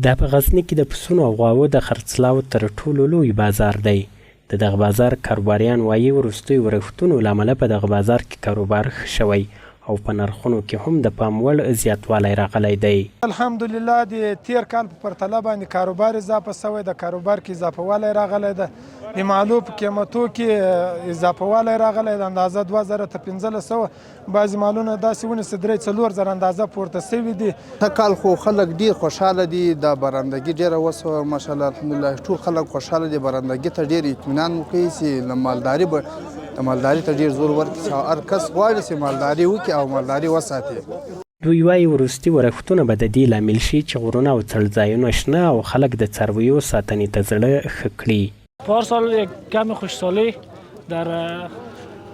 دا په غزني کې د پسونو او غواوو د خرڅلاو تر ټولو لوی بازار دی. د دغه بازار کاروباریان وایي وروستیو ورښتونو له امله په دغه بازار کې کاروبار ښه شوی او په نرخونو کې هم د پام وړ زیاتوالی راغلی دی. الحمدلله د تیر کال په پرتله باندې کاروبار اضافه شوی، د کاروبار کې اضافه والی راغلی ده، د مالو په قیمتو کې اضافه والی راغلی ده، اندازه 2000 ته 1500. بعضې مالونه داسې ونیسه 3-4 اندازه پورته شوي دي. کال خو خلک ډېر خوشحاله دي، د بارندګي ډېره وسوه ماشاءالله الحمدلله. ټول خلک خوشحاله دي، بارندګي ته ډېر اطمینان وکړي چې مالداري ته ډېر زور ورکړي چې هر کس غواړي چې مالداري وکړي او مالداري وساتي. دوی وایي وروستي ورښتونه به د دې لامل شي چې غرونه او څړځایونه شنه او خلک د څارویو ساتنې ته زړه ښه کړي. پارسال یک کم خوشحالی در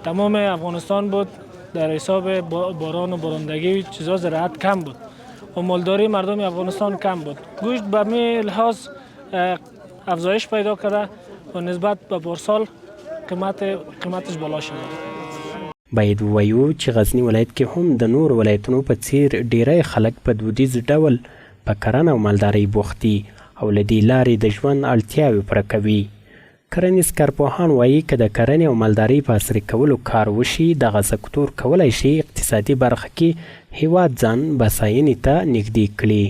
تمام افغانستان بود، در حساب باران و بارندگی چیزا زراعت کم بود و مالداری مردم افغانستان کم بود. گوشت به می لحاظ افزایش پیدا کرده و نسبت به پارسال قیمتش بالا شده. باید ووایو چې غزني ولایت کې هم د نور ولایتونو په څیر ډیری خلک په دودیز ډول په کرنه او مالدارۍ بوخت دي او له دې لارې د ژوند اړتیاوې پوره کوي. کرنیز کارپوهان وایي که د کرنې او مالدارۍ په عصري کولو کار وشي، دغه سکتور کولی شي اقتصادي برخه کې هیواد ځان بساینې ته نږدې کړي.